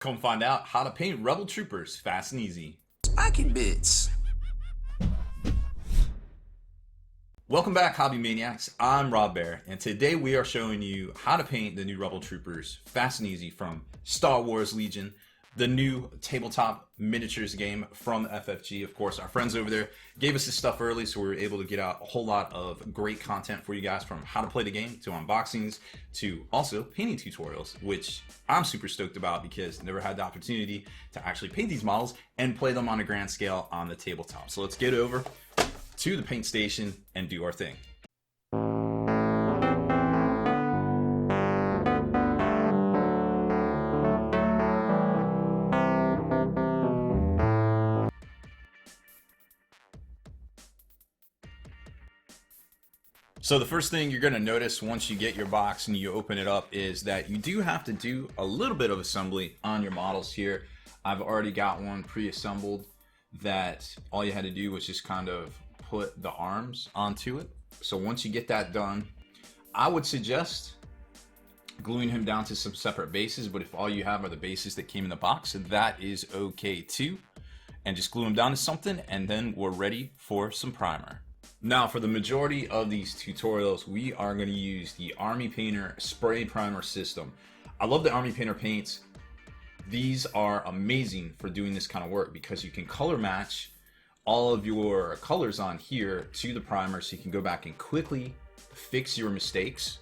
Come find out how to paint Rebel Troopers fast and easy. Spiking bits. Welcome back, Hobby Maniacs. I'm Rob Bear, and today we are showing you how to paint the new Rebel Troopers fast and easy from Star Wars Legion, the new tabletop miniatures game from FFG. Of course, our friends over there gave us this stuff early, so we were able to get out a whole lot of great content for you guys, from how to play the game to unboxings to also painting tutorials, which I'm super stoked about because I never had the opportunity to actually paint these models and play them on a grand scale on the tabletop. So let's get over to the paint station and do our thing. So the first thing you're going to notice once you get your box and you open it up is that you do have to do a little bit of assembly on your models here. I've already got one pre-assembled that all you had to do was just kind of put the arms onto it. So once you get that done, I would suggest gluing him down to some separate bases, but if all you have are the bases that came in the box, that is okay too. And just glue them down to something, and then we're ready for some primer. Now, for the majority of these tutorials, we are going to use the Army Painter spray primer system. I love the Army Painter paints. These are amazing for doing this kind of work because you can color match all of your colors on here to the primer, so you can go back and quickly fix your mistakes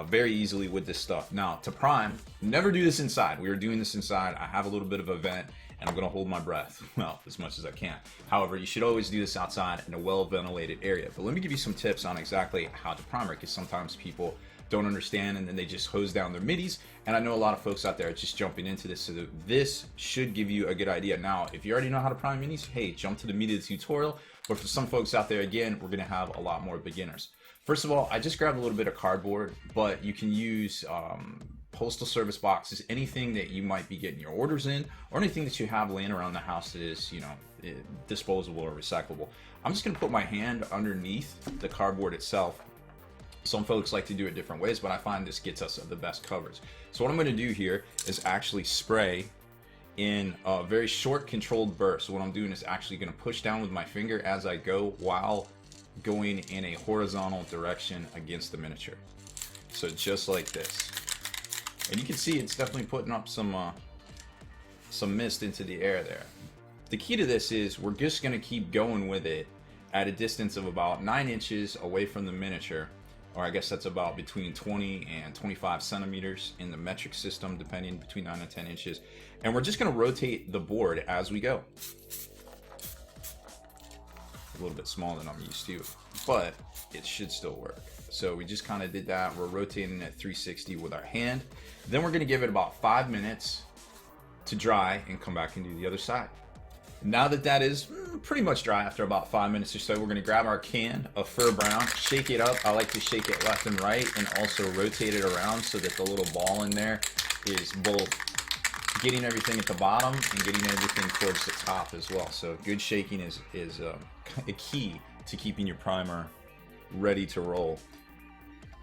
very easily with this stuff. Now, to prime, never do this inside. We are doing this inside. I have a little bit of a vent, and I'm going to hold my breath, well, as much as I can. However, you should always do this outside in a well-ventilated area. But let me give you some tips on exactly how to primer, because sometimes people don't understand and then they just hose down their middies. And I know a lot of folks out there are just jumping into this, so this should give you a good idea. Now, if you already know how to prime minis, hey, jump to the meat of the tutorial. But for some folks out there, again, we're going to have a lot more beginners. First of all, I just grabbed a little bit of cardboard, but you can use postal service boxes, anything that you might be getting your orders in, or anything that you have laying around the house that is, you know, disposable or recyclable. I'm just going to put my hand underneath the cardboard itself. Some folks like to do it different ways, but I find this gets us the best coverage. So what I'm going to do here is actually spray in a very short controlled burst. So what I'm doing is actually going to push down with my finger as I go, while going in a horizontal direction against the miniature. So just like this. And you can see it's definitely putting up some mist into the air there. The key to this is we're just going to keep going with it at a distance of about 9 inches away from the miniature, or I guess that's about between 20 and 25 centimeters in the metric system, depending between 9 and 10 inches. And we're just going to rotate the board as we go. A little bit smaller than I'm used to, but it should still work. So we just kind of did that. We're rotating at 360 with our hand. Then we're going to give it about 5 minutes to dry and come back and do the other side. Now that that is pretty much dry after about 5 minutes or so, we're going to grab our can of Fur Brown, shake it up. I like to shake it left and right, and also rotate it around so that the little ball in there is both getting everything at the bottom and getting everything towards the top as well. So good shaking is a key to keeping your primer ready to roll.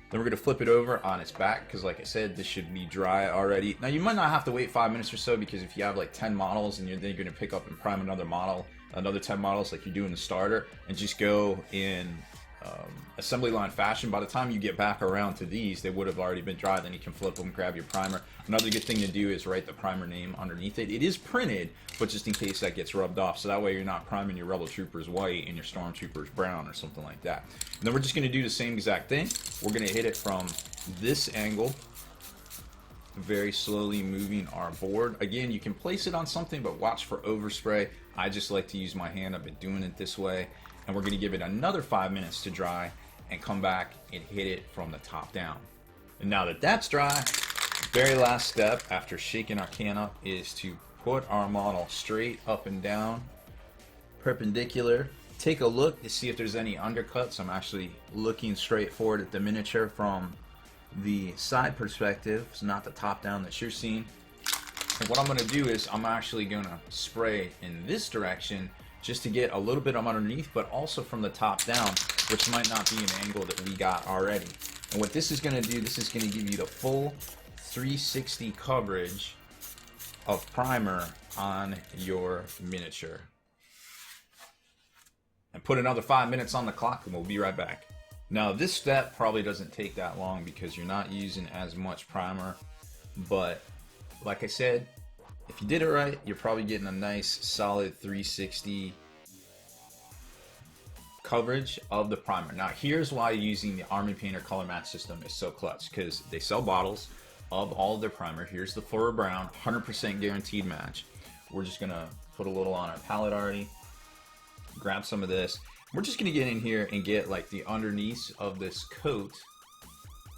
Then we're going to flip it over on its back, because like I said, this should be dry already. Now you might not have to wait 5 minutes or so, because if you have like 10 models and then you're going to pick up and prime another model, another 10 models like you're doing the starter, and just go in assembly line fashion, by the time you get back around to these, they would have already been dry. Then you can flip them, grab your primer. Another good thing to do is write the primer name underneath it. It is printed, but just in case that gets rubbed off, so that way you're not priming your Rebel Troopers white and your Stormtroopers brown or something like that. And then we're just going to do the same exact thing. We're going to hit it from this angle, very slowly moving our board. Again, you can place it on something, but watch for overspray. I just like to use my hand. I've been doing it this way. And we're going to give it another 5 minutes to dry and come back and hit it from the top down. And now that that's dry, very last step after shaking our can up is to put our model straight up and down, perpendicular. Take a look to see if there's any undercuts. I'm actually looking straight forward at the miniature from the side perspective, so not the top down that you're seeing. And what I'm going to do is I'm actually going to spray in this direction, just to get a little bit of underneath, but also from the top down, which might not be an angle that we got already. And what this is going to do, this is going to give you the full 360 coverage of primer on your miniature. And put another 5 minutes on the clock and we'll be right back. Now this step probably doesn't take that long because you're not using as much primer, but like I said, if you did it right, you're probably getting a nice solid 360 coverage of the primer. Now here's why using the Army Painter color match system is so clutch, because they sell bottles of all of their primer. Here's the Fur Brown, 100% guaranteed match. We're just gonna put a little on our palette already. Grab some of this. We're just gonna get in here and get like the underneath of this coat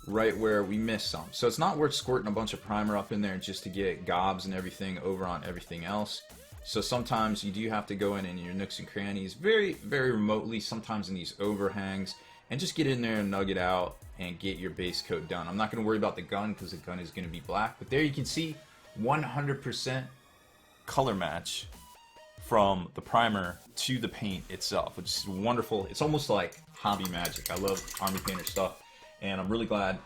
right where we missed some. So it's not worth squirting a bunch of primer up in there just to get gobs and everything over on everything else. So sometimes you do have to go in your nooks and crannies very, very remotely, sometimes in these overhangs, and just get in there and nug it out and get your base coat done. I'm not going to worry about the gun because the gun is going to be black, but there you can see 100% color match from the primer to the paint itself, which is wonderful. It's almost like hobby magic. I love Army Painter stuff, and I'm really glad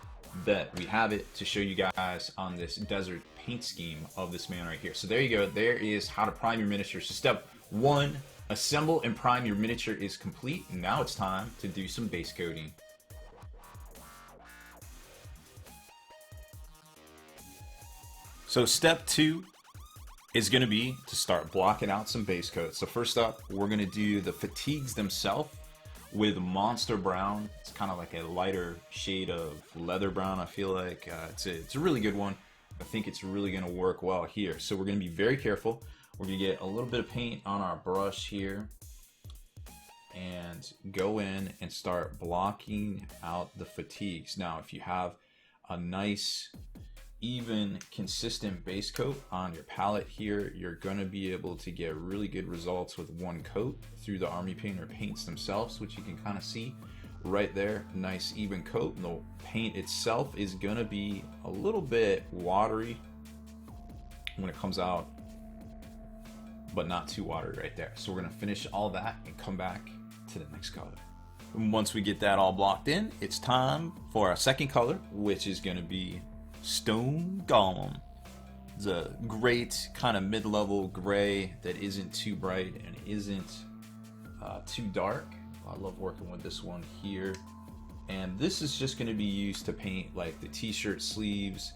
that we have it to show you guys on this desert paint scheme of this man right here. So there you go. There is how to prime your miniature. So step 1, assemble and prime your miniature is complete. Now it's time to do some base coating. So step 2 is going to be to start blocking out some base coats. So first up, we're going to do the fatigues themselves with Monster Brown. It's kind of like a lighter shade of leather brown, I feel like. It's a really good one. I think it's really going to work well here. So we're going to be very careful. We're going to get a little bit of paint on our brush here and go in and start blocking out the fatigues. Now, if you have a nice, even, consistent base coat on your palette here, you're going to be able to get really good results with one coat through the Army Painter paints themselves, which you can kind of see right there. Nice even coat. And the paint itself is going to be a little bit watery when it comes out, but not too watery right there. So we're going to finish all that and come back to the next color. And once we get that all blocked in, it's time for our second color, which is going to be Stone Golem. It's a great kind of mid-level gray that isn't too bright and isn't too dark. I love working with this one here. And this is just going to be used to paint like the t-shirt sleeves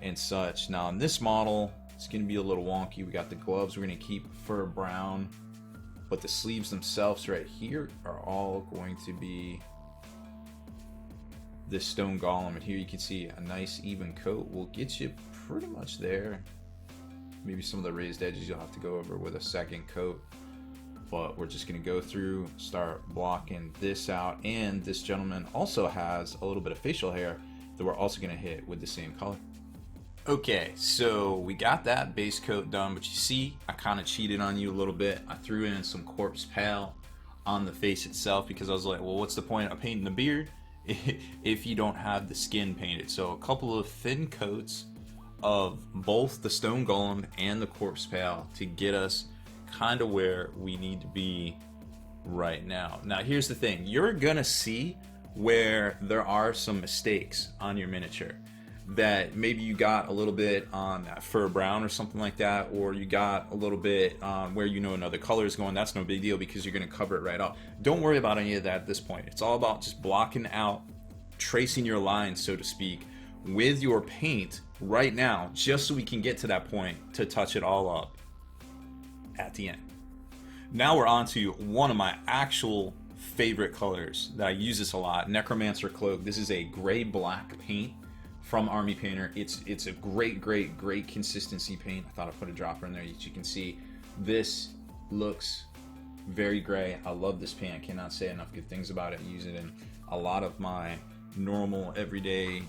and such. Now on this model, it's going to be a little wonky. We got the gloves, we're going to keep Fur Brown, but the sleeves themselves right here are all going to be this Stone Golem. And here you can see a nice even coat will get you pretty much there. Maybe some of the raised edges you'll have to go over with a second coat, but we're just going to go through, start blocking this out. And this gentleman also has a little bit of facial hair that we're also going to hit with the same color. Okay, so we got that base coat done, but you see I kind of cheated on you a little bit. I threw in some Corpse Pale on the face itself because I was like, well, what's the point of painting the beard if you don't have the skin painted? So a couple of thin coats of both the Stone Golem and the Corpse Pale to get us kind of where we need to be right now. Now here's the thing, you're gonna see where there are some mistakes on your miniature, that maybe you got a little bit on that Fur Brown or something like that, or you got a little bit on where you know another color is going. That's no big deal because you're going to cover it right off. Don't worry about any of that at this point. It's all about just blocking out, tracing your lines, so to speak, with your paint right now, just so we can get to that point to touch it all up at the end. Now we're on to one of my actual favorite colors that I use this a lot, Necromancer Cloak. This is a gray-black paint from Army Painter. It's a great consistency paint. I thought I'd put a dropper in there. As you can see, this looks very gray. I love this paint. I cannot say enough good things about it. I use it in a lot of my normal everyday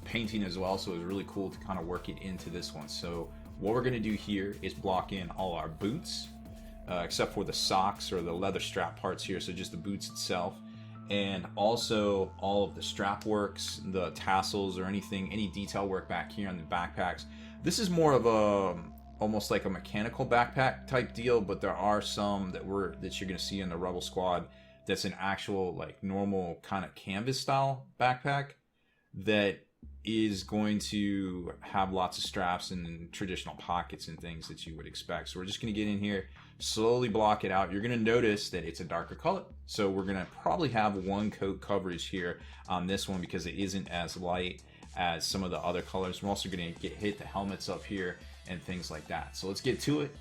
painting as well, so it's really cool to kind of work it into this one. So what we're going to do here is block in all our boots, except for the socks or the leather strap parts here, so just the boots itself. And also all of the strap works, the tassels or anything, any detail work back here on the backpacks. This is more of a almost like a mechanical backpack type deal, but there are some that you're gonna see in the Rebel Squad that's an actual like normal kind of canvas style backpack that is going to have lots of straps and traditional pockets and things that you would expect. So we're just going to get in here, slowly block it out. You're going to notice that it's a darker color. So we're going to probably have one coat coverage here on this one because it isn't as light as some of the other colors. We're also going to hit the helmets up here and things like that. So let's get to it.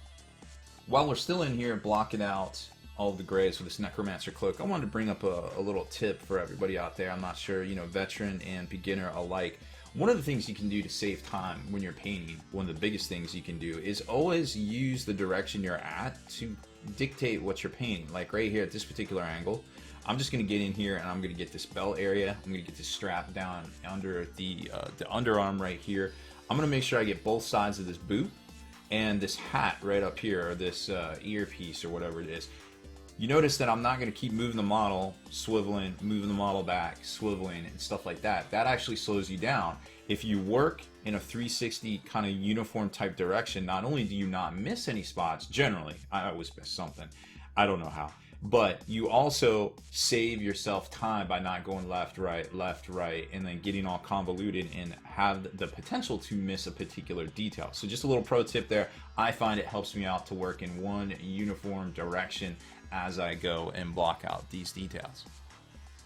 While we're still in here blocking out all of the grays with this Necromancer Cloak, I wanted to bring up a little tip for everybody out there. I'm not sure, you know, veteran and beginner alike. One of the things you can do to save time when you're painting, one of the biggest things you can do, is always use the direction you're at to dictate what you're painting. Like right here at this particular angle, I'm just going to get in here and I'm going to get this belt area. I'm going to get this strap down under the underarm right here. I'm going to make sure I get both sides of this boot and this hat right up here, or this earpiece or whatever it is. You notice that I'm not going to keep moving the model, swiveling, moving the model back, swiveling, and stuff like that. That actually slows you down. If you work in a 360 kind of uniform type direction, not only do you not miss any spots, generally, I always miss something, I don't know how, but you also save yourself time by not going left, right, and then getting all convoluted and have the potential to miss a particular detail. So just a little pro tip there. I find it helps me out to work in one uniform direction as I go and block out these details.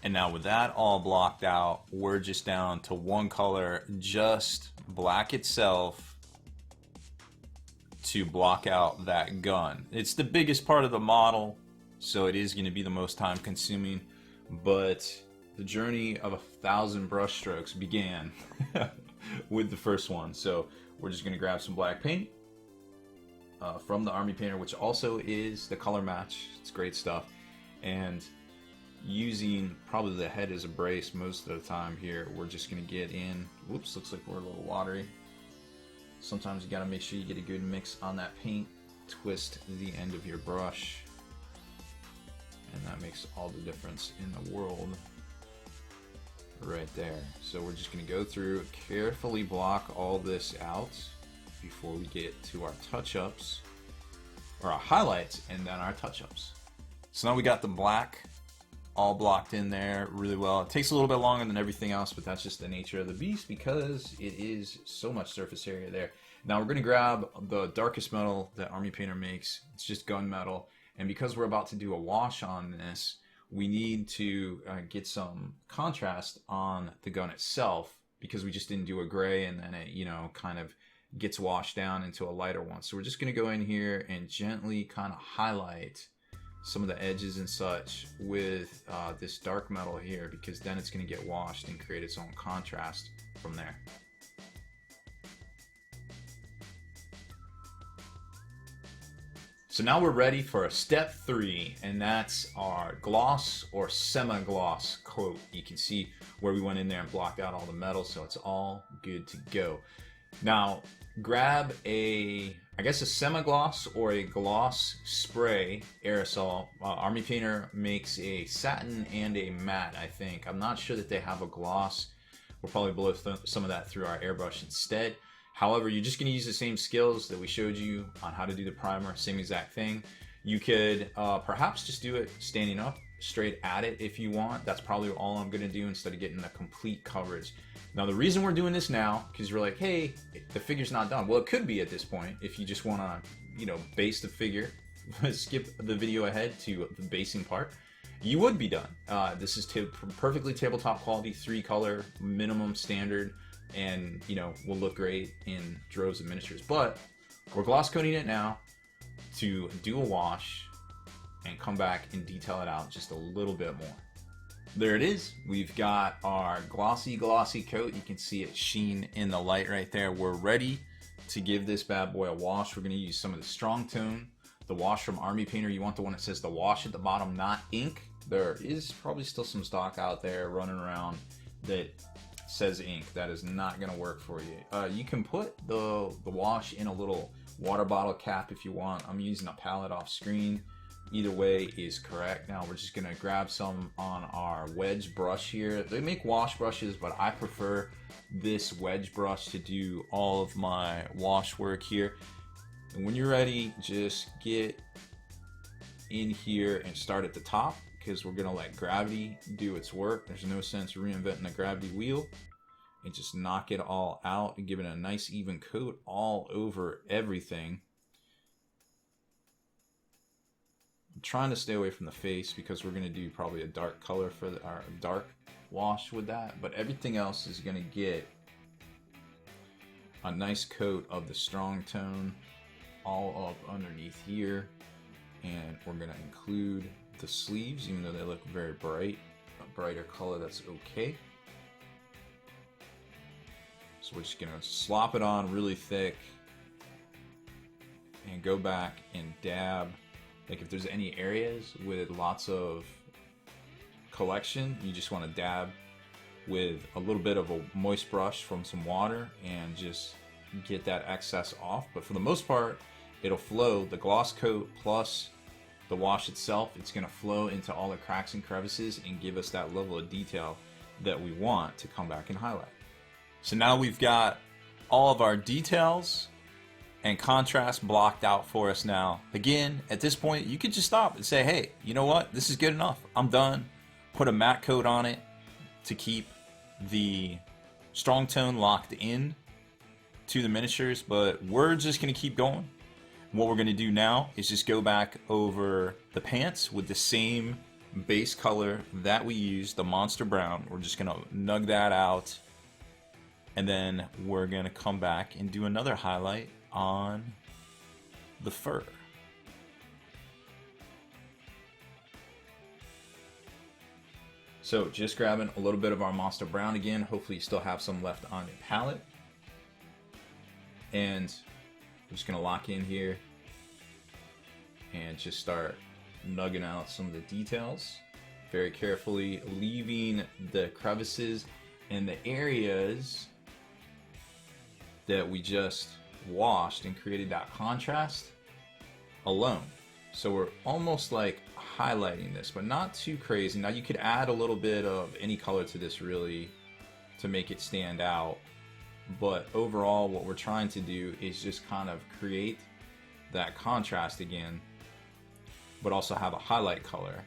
And now with that all blocked out, we're just down to one color, just black itself, to block out that gun. It's the biggest part of the model, so it is going to be the most time consuming, but the journey of 1,000 brush strokes began with the first one. So we're just going to grab some black paint from the Army Painter, which also is the color match. It's great stuff. And using probably the head as a brace most of the time here, we're just going to get in. Whoops, looks like we're a little watery. Sometimes you got to make sure you get a good mix on that paint. Twist the end of your brush, and that makes all the difference in the world right there. So we're just going to go through, carefully block all this out before we get to our touch-ups, or our highlights, and then our touch-ups. So now we got the black all blocked in there really well. It takes a little bit longer than everything else, but that's just the nature of the beast because it is so much surface area there. Now we're going to grab the darkest metal that Army Painter makes. It's just gunmetal. And because we're about to do a wash on this, we need to get some contrast on the gun itself, because we just didn't do a gray and then it, you know, kind of gets washed down into a lighter one. So we're just going to go in here and gently kind of highlight some of the edges and such with this dark metal here, because then it's going to get washed and create its own contrast from there. So now we're ready for step 3, and that's our gloss or semi-gloss coat. You can see where we went in there and blocked out all the metal, so it's all good to go. Now grab I guess a semi-gloss or a gloss spray aerosol. Army Painter makes a satin and a matte, I think. I'm not sure that they have a gloss. We'll probably blow some of that through our airbrush instead. However, you're just going to use the same skills that we showed you on how to do the primer, same exact thing. You could perhaps just do it standing up straight at it if you want. That's probably all I'm going to do instead of getting the complete coverage. Now the reason we're doing this now, because you're like, hey, the figure's not done. Well, it could be at this point if you just want to, you know, base the figure, skip the video ahead to the basing part. You would be done. This is perfectly tabletop quality, 3-color minimum standard, and you know, will look great in droves of miniatures. But we're gloss coating it now to do a wash and come back and detail it out just a little bit more. There it is. We've got our glossy coat. You can see it sheen in the light right there. We're ready to give this bad boy a wash. We're going to use some of the strong tone, the wash from Army Painter. You want the one that says the wash at the bottom, not ink. There is probably still some stock out there running around that says ink. That is not going to work for you. You can put the wash in a little water bottle cap if you want. I'm using a palette off screen. Either way is correct. Now we're just going to grab some on our wedge brush here. They make wash brushes, but I prefer this wedge brush to do all of my wash work here. And when you're ready, just get in here and start at the top, because we're going to let gravity do its work. There's no sense reinventing the gravity wheel. and just knock it all out and give it a nice even coat all over everything. I'm trying to stay away from the face because we're going to do probably a dark color for our dark wash with that, but everything else is going to get a nice coat of the strong tone all up underneath here. And we're going to include the sleeves, even though they look very bright. A brighter color, that's okay. So we're just going to slop it on really thick and go back and dab. Like if there's any areas with lots of collection, you just want to dab with a little bit of a moist brush from some water and just get that excess off. But for the most part, it'll flow. The gloss coat plus the wash itself, it's going to flow into all the cracks and crevices and give us that level of detail that we want to come back and highlight. So now we've got all of our details and contrast blocked out for us now. Again, at this point, you could just stop and say, hey, you know what? This is good enough. I'm done. Put a matte coat on it to keep the strong tone locked in to the miniatures, but we're just going to keep going. What we're going to do now is just go back over the pants with the same base color that we used, the Monster Brown. We're just going to nug that out, and then we're going to come back and do another highlight on the fur. So just grabbing a little bit of our Monster Brown again. Hopefully you still have some left on your palette. And I'm just gonna lock in here and just start nugging out some of the details very carefully, leaving the crevices and the areas that we just washed and created that contrast alone. So we're almost like highlighting this, but not too crazy. Now you could add a little bit of any color to this really to make it stand out, but overall what we're trying to do is just kind of create that contrast again, but also have a highlight color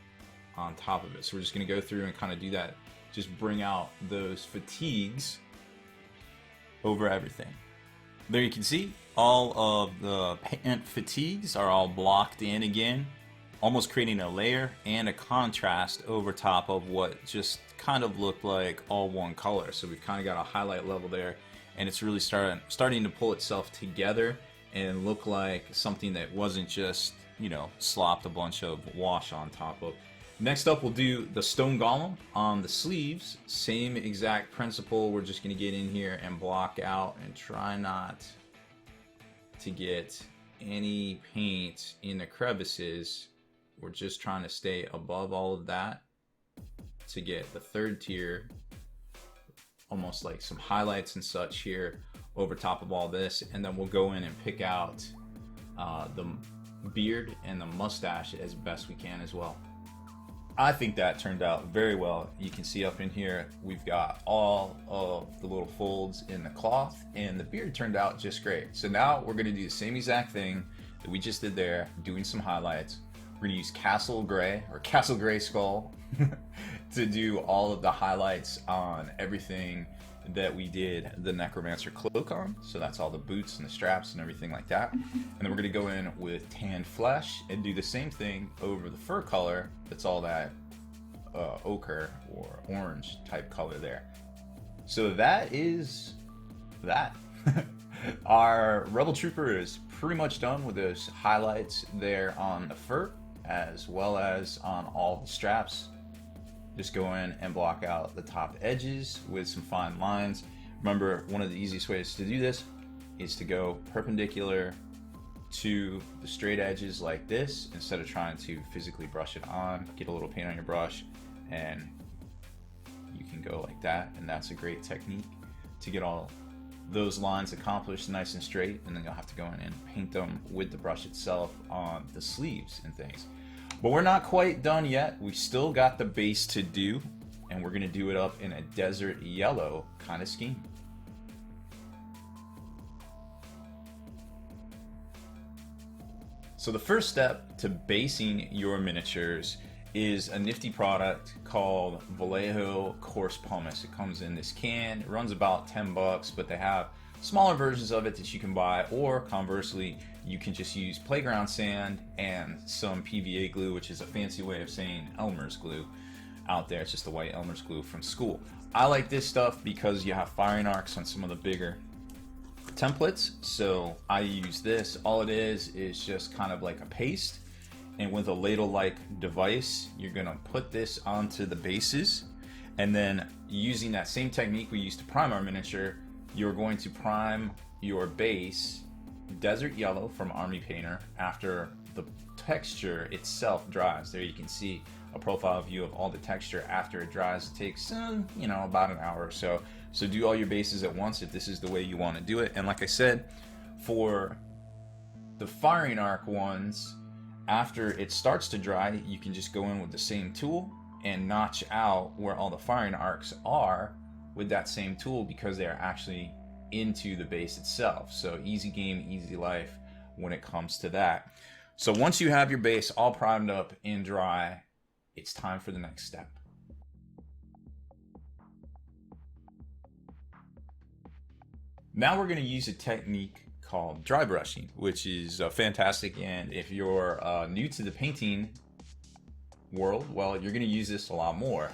on top of it. So we're just going to go through and kind of do that, just bring out those fatigues over everything. There you can see all of the pant fatigues are all blocked in again, almost creating a layer and a contrast over top of what just kind of looked like all one color. So we've kind of got a highlight level there, and it's really starting to pull itself together and look like something that wasn't just, you know, slopped a bunch of wash on top of. Next up, we'll do the Stone Golem on the sleeves. Same exact principle. We're just going to get in here and block out and try not to get any paint in the crevices. We're just trying to stay above all of that to get the third tier, almost like some highlights and such here over top of all this. And then we'll go in and pick out the beard and the mustache as best we can as well. I think that turned out very well. You can see up in here we've got all of the little folds in the cloth, and the beard turned out just great. So now we're going to do the same exact thing that we just did there, doing some highlights. We're going to use Castle Gray or Castle Gray Skull to do all of the highlights on everything that we did the Necromancer Cloak on. So that's all the boots and the straps and everything like that. And then we're going to go in with Tan Flesh and do the same thing over the fur color. That's all that ochre or orange type color there. So that is that. Our Rebel Trooper is pretty much done with those highlights there on the fur as well as on all the straps. Just go in and block out the top edges with some fine lines. Remember, one of the easiest ways to do this is to go perpendicular to the straight edges like this instead of trying to physically brush it on. Get a little paint on your brush and you can go like that, and that's a great technique to get all those lines accomplished nice and straight. And then you'll have to go in and paint them with the brush itself on the sleeves and things. But we're not quite done yet. We still got the base to do, and we're going to do it up in a desert yellow kind of scheme. So the first step to basing your miniatures is a nifty product called Vallejo Coarse Pumice. It comes in this can. It runs about 10 bucks, but they have smaller versions of it that you can buy, or conversely, you can just use playground sand and some PVA glue, which is a fancy way of saying Elmer's glue out there. It's just the white Elmer's glue from school. I like this stuff because you have firing arcs on some of the bigger templates, so I use this. All it is just kind of like a paste, and with a ladle-like device, you're gonna put this onto the bases, and then using that same technique we used to prime our miniature, you're going to prime your base desert yellow from Army Painter after the texture itself dries. There you can see a profile view of all the texture after it dries. It takes about an hour or so. So do all your bases at once if this is the way you want to do it. And like I said, for the firing arc ones, after it starts to dry, you can just go in with the same tool and notch out where all the firing arcs are with that same tool, because they're actually into the base itself. So easy game, easy life when it comes to that. So once you have your base all primed up and dry, it's time for the next step. Now we're going to use a technique called dry brushing, which is fantastic. And if you're new to the painting world, well, you're going to use this a lot more.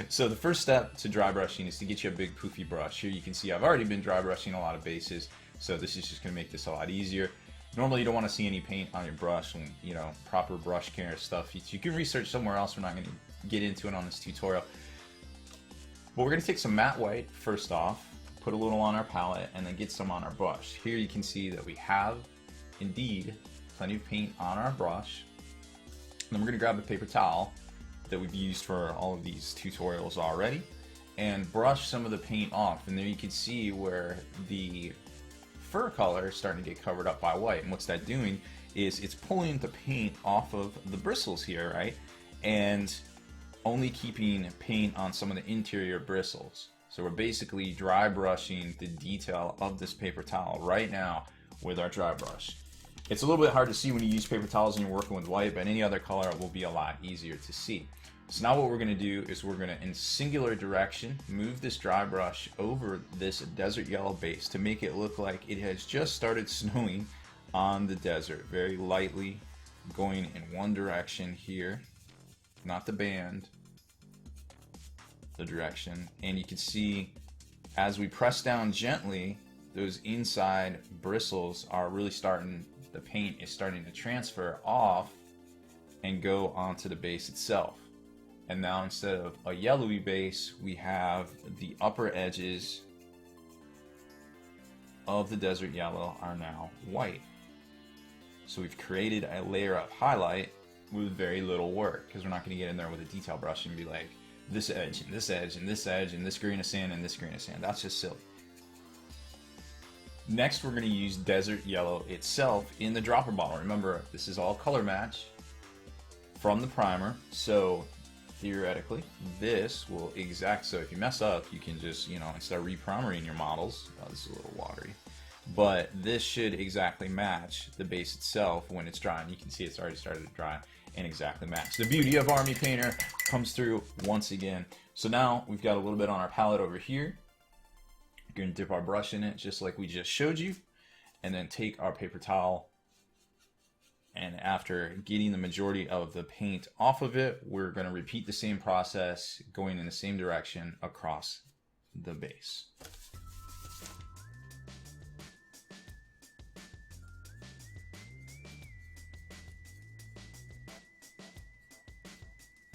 So the first step to dry brushing is to get you a big poofy brush. Here you can see I've already been dry brushing a lot of bases, so this is just going to make this a lot easier. Normally you don't want to see any paint on your brush, and proper brush care stuff you can research somewhere else. We're not going to get into it on this tutorial. But we're going to take some matte white first off, put a little on our palette, and then get some on our brush. Here you can see that we have indeed plenty of paint on our brush. Then we're going to grab a paper towel that we've used for all of these tutorials already and brush some of the paint off. And there you can see where the fur color is starting to get covered up by white. And what's that doing is it's pulling the paint off of the bristles here, right? And only keeping paint on some of the interior bristles. So we're basically dry brushing the detail of this paper towel right now with our dry brush. It's a little bit hard to see when you use paper towels and you're working with white, but any other color will be a lot easier to see. So now what we're going to do is we're going to, in singular direction, move this dry brush over this desert yellow base to make it look like it has just started snowing on the desert. Very lightly going in one direction here, not the band, the direction. And you can see as we press down gently, those inside bristles are really starting, the paint is starting to transfer off and go onto the base itself. And now instead of a yellowy base, we have the upper edges of the desert yellow are now white. So we've created a layer of highlight with very little work, because we're not going to get in there with a detail brush and be like, this edge and this edge and this edge and this grain of sand and this grain of sand. That's just silly. Next, we're going to use desert yellow itself in the dropper bottle. Remember, this is all color match from the primer, so theoretically this will so if you mess up, you can just, instead of reprimering your models, this is a little watery, but this should exactly match the base itself when it's drying. You can see it's already started to dry and exactly match. The beauty of Army Painter comes through once again. So now we've got a little bit on our palette over here. We're going to dip our brush in it just like we just showed you, and then take our paper towel, and after getting the majority of the paint off of it, we're going to repeat the same process going in the same direction across the base.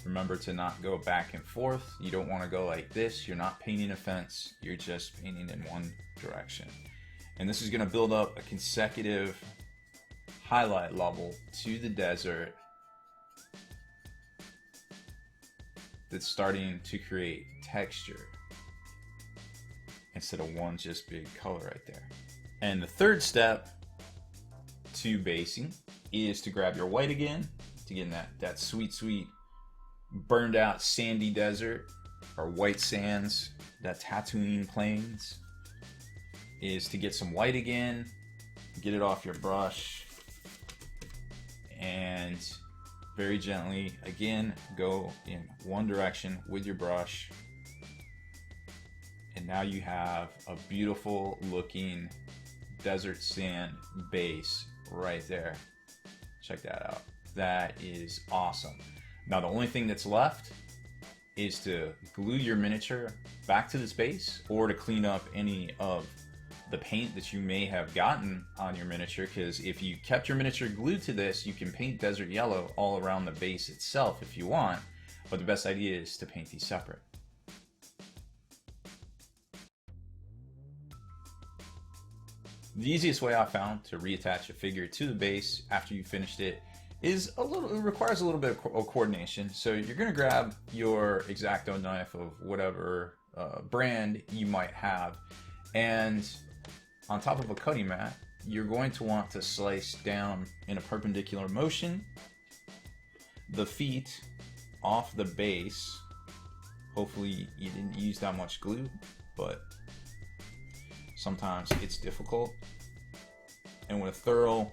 Remember to not go back and forth. You don't want to go like this. You're not painting a fence. You're just painting in one direction. And this is going to build up a consecutive highlight level to the desert that's starting to create texture instead of one just big color right there. And the third step to basing is to grab your white again, to get in that sweet burned out sandy desert or white sands, that Tatooine plains, is to get some white again, get it off your brush, and very gently. Again, go in one direction with your brush. And now you have a beautiful looking desert sand base right there. Check that out. That is awesome. Now the only thing that's left is to glue your miniature back to this base, or to clean up any of the paint that you may have gotten on your miniature, because if you kept your miniature glued to this, you can paint desert yellow all around the base itself if you want, but the best idea is to paint these separate. The easiest way I found to reattach a figure to the base after you finished it is it requires a little bit of coordination. So you're going to grab your X-Acto knife of whatever brand you might have, and on top of a cutting mat, you're going to want to slice down in a perpendicular motion the feet off the base. Hopefully you didn't use that much glue, but sometimes it's difficult. And with a thorough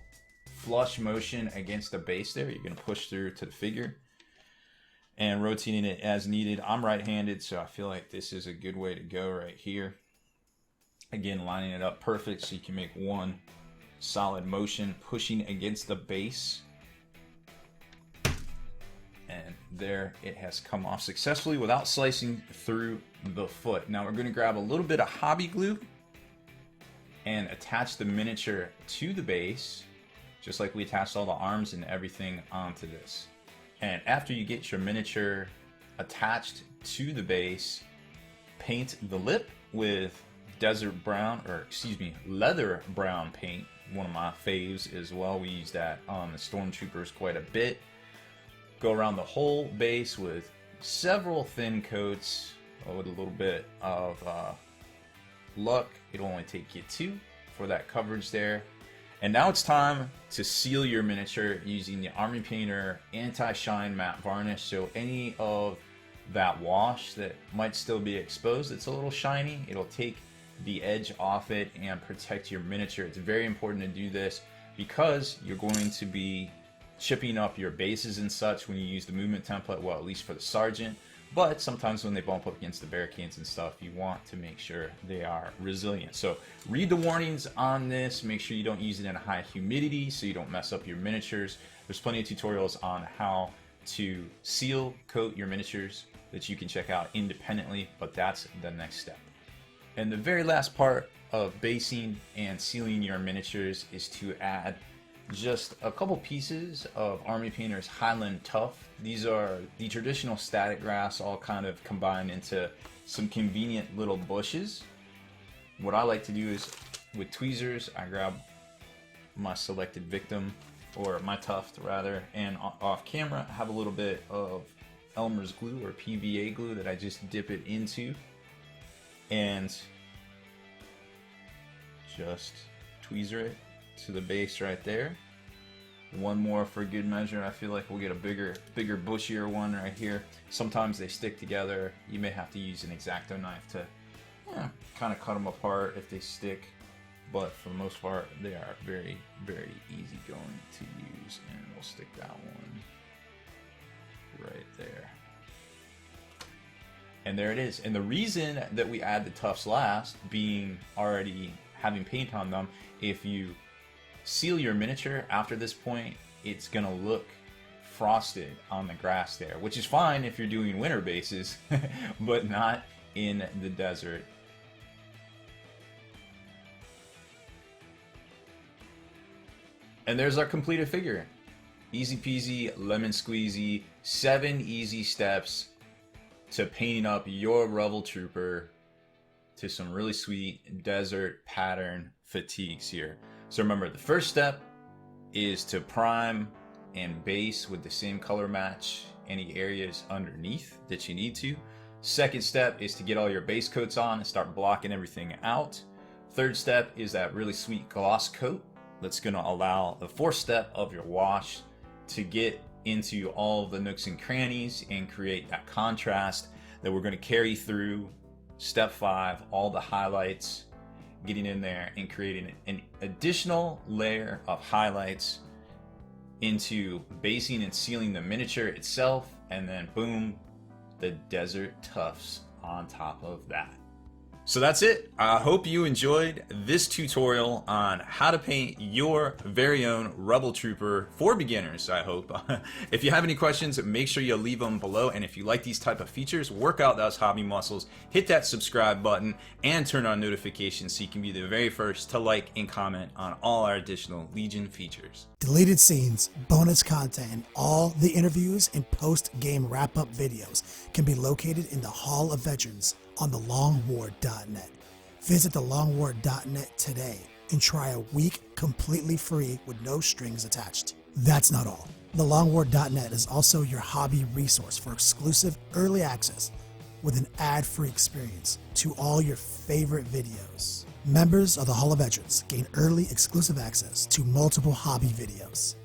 flush motion against the base there, you're going to push through to the figure and rotating it as needed. I'm right-handed, so I feel like this is a good way to go right here. Again, lining it up perfect so you can make one solid motion, pushing against the base. And there it has come off successfully without slicing through the foot. Now we're going to grab a little bit of hobby glue and attach the miniature to the base, just like we attached all the arms and everything onto this. And after you get your miniature attached to the base, paint the lip with desert brown, or excuse me, leather brown paint, one of my faves as well. We use that on the stormtroopers quite a bit. Go around the whole base with several thin coats. With a little bit of luck, it'll only take you 2 for that coverage there. And now it's time to seal your miniature using the Army Painter anti-shine matte varnish. So any of that wash that might still be exposed, it's a little shiny, it'll take the edge off it and protect your miniature. It's very important to do this because you're going to be chipping up your bases and such when you use the movement template, well, at least for the sergeant. But sometimes when they bump up against the barricades and stuff, you want to make sure they are resilient. So read the warnings on this. Make sure you don't use it in a high humidity so you don't mess up your miniatures. There's plenty of tutorials on how to seal coat your miniatures that you can check out independently, but that's the next step. And the very last part of basing and sealing your miniatures is to add just a couple pieces of Army Painter's Highland Tough. These are the traditional static grass all kind of combined into some convenient little bushes. What I like to do is with tweezers, I grab my selected victim, or my tuft rather, and off camera I have a little bit of Elmer's glue or PVA glue that I just dip it into and just tweezer it to the base right there. One more for good measure. I feel like we'll get a bigger, bushier one right here. Sometimes they stick together. You may have to use an X-Acto knife to kind of cut them apart if they stick, but for the most part they are very, very easy going to use. And we'll stick that one right there. And there it is. And the reason that we add the tufts last, being already having paint on them, if you seal your miniature after this point, it's gonna look frosted on the grass there, which is fine if you're doing winter bases, but not in the desert. And there's our completed figure. Easy peasy, lemon squeezy, 7 easy steps to painting up your Rebel Trooper to some really sweet desert pattern fatigues here. So remember, the first step is to prime and base with the same color match any areas underneath that you need to. Second step is to get all your base coats on and start blocking everything out. Third step is that really sweet gloss coat that's going to allow the fourth step of your wash to get into all the nooks and crannies and create that contrast that we're going to carry through step 5, all the highlights, getting in there and creating an additional layer of highlights into basing and sealing the miniature itself, and then boom, the desert tufts on top of that. So that's it. I hope you enjoyed this tutorial on how to paint your very own Rebel Trooper for beginners, I hope. If you have any questions, make sure you leave them below. And if you like these type of features, work out those hobby muscles, hit that subscribe button, and turn on notifications so you can be the very first to like and comment on all our additional Legion features. Deleted scenes, bonus content, and all the interviews and post-game wrap-up videos can be located in the Hall of Veterans on thelongwar.net. Visit thelongwar.net today and try a week completely free with no strings attached. That's not all. Thelongwar.net is also your hobby resource for exclusive early access with an ad-free experience to all your favorite videos. Members of the Hall of Veterans gain early exclusive access to multiple hobby videos.